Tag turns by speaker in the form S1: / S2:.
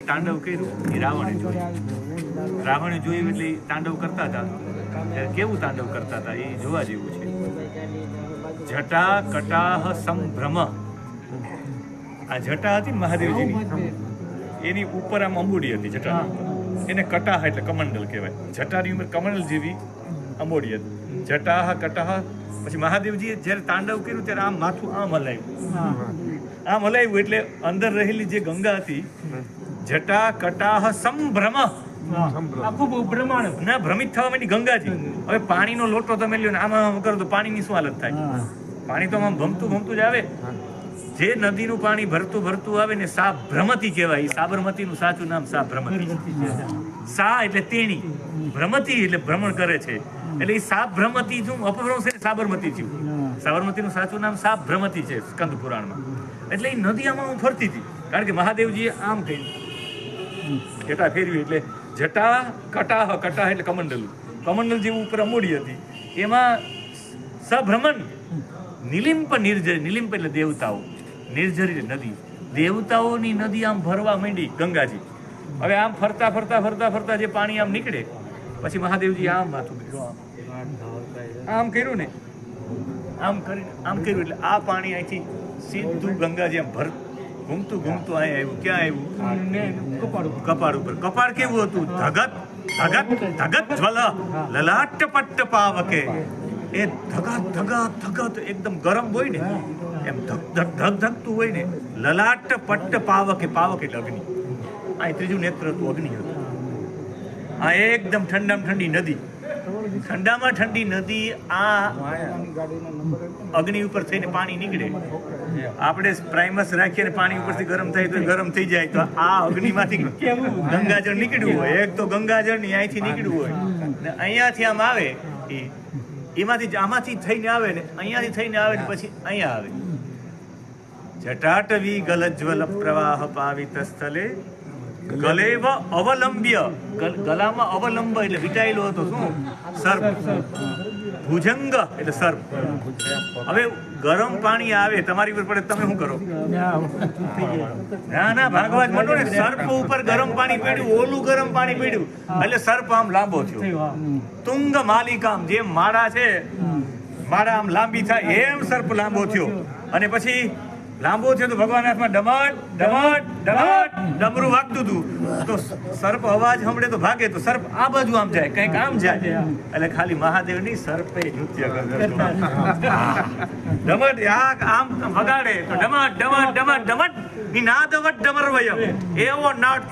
S1: તાંડવ કર્યું એ રાવણે જોયું એટલે તાંડવ કરતા હતા. કેવું તાંડવ કરતા હતા એ જોવા જેવું છે. જટા કટાહ સંભ્રમ, આ જટા હતી મહાદેવજીની, એની ઉપર આમ અંબુડી હતી જટા, એને કટાહ એટલે કમંડલ કહેવાય. જટાની ઉંમર કમંડલ જેવી અંબોડી હતી. જટાહ કટાહ. પછી મહાદેવજીએ જ્યારે તાંડવ કર્યું ત્યારે આમ માથું આમ હલાવ્યું એટલે અંદર રહેલી જે ગંગા હતી, જટા કટાહ સંભ્રમ, ભ્રમિત થવા માંડી ગંગાજી. હવે પાણીનો લોટો તમે લ્યો ને આમાં કરો તો પાણીની શું હાલત થાય? પાણી તો આમ ભમતું જ આવે. જે નદીનું પાણી ભરતું આવે ને સાભ્રમતી કહેવાય. સાબરમતીનું સાચું નામ સાભ્રમતી. સા એટલે તેણી, ભ્રમતી એટલે ભ્રમણ કરે છે, એટલે એ સાભ્રમતી શું અપભ્રંશ છે, સાબરમતી થયું. સાબરમતીનું સાચું નામ સાભ્રમતી છે સ્કંદ પુરાણમાં. એટલે એ નદી આમાં ફરતી હતી, કારણ કે મહાદેવજીએ આમ કહ્યું, જટા ફેરવી એટલે જટા કટાહ, કટાહ એટલે કમંડલું, કમંડલ જેવું ઉપર અમોડી હતી. એમાં સભ્રમણ નિલિમ્પ નિર્જરી, નિલિમ્પ એટલે દેવતાઓ, નિર્જરી નદી, દેવતાઓની નદી આમ ભરવા માંડી ગંગાજી. હવે આમ ફરતા ફરતા ફરતા ફરતા જે પાણી આમ નીકળે, પછી મહાદેવજી આમ માથું આમ કર્યું ને, આમ કરીને આમ કર્યું એટલે આ પાણી અહીંથી સીધું ગંગાજી આમ ઘૂમતું અહીંયા આવ્યું. ક્યાં આવ્યું? કપાળ ઉપર. કપાળ કેવું હતું? ધગત ધગત ધગત જ્વલ લલાટ પટ્ટ પાવકે. એ ધગત એકદમ ગરમ હોય ને, એમ ધગધગતું હોય ને, લલાટ પટ્ટ પાવકે. પાવક એટલે અગ્નિ. આ ત્રીજું નેત્ર હતું, અગ્નિ હતું. આ એકદમ ઠંડામાં ઠંડી નદી, ઠંડામાં ઠંડી નદી. આ અગ્નિ ઉપર થઈને પાણી નીકળે. આપણે પ્રાઇમસ રાખીએ ને પાણી ઉપરથી ગરમ થાય તો ગરમ થઈ જાય, તો આ અગ્નિમાંથી ગંગાજળ નીકળ્યું હોય. એક તો ગંગાજળ ની અહીંથી નીકળ્યું હોય ને અહીંયાથી આમ આવે, એમાંથી આમાંથી થઈને આવે ને અહીંયાથી થઈને આવે ને પછી અહીંયા આવે. જટાટવી ગલજ્વલ પ્રવાહ પાવિત સ્થલે ગલેવ અવલંબ્ય. ગલામાં અવલંબ એટલે વિટાયેલો હતો શું? સર્પ. ભુજંગ એટલે સર્પ. હવે ગરમ પાણી આવે તમારી ઉપર પડે, તમે શું કરો? ના ભાગવા જ માંડો ને. સર્પ ઉપર ગરમ પાણી પડ્યું, ઓલું ગરમ પાણી પડ્યું એટલે સર્પ આમ લાંબો થયો. તુંગ માલિકામ, જેમ માળા છે, માળા આમ લાંબી થાય એમ સર્પ લાંબો થયો. અને પછી લાંબો થયો તો ભગવાન હાથમાં ડમટ ડમટ ડમટ ડમરું વાગતું હતું. તો સર્પ અવાજ સાંભળે તો ભાગે, તો સર્પ આ બાજુ આમ જાય, કંઈક આમ જાય. એટલે ખાલી મહાદેવ ની સર્પે નૃત્ય કરતો. ડમટ આમ વગાડે તો ડમટ ડમટ ડમટ ડમટ નિનાદવટ ડમરવયમ, એવો નાટ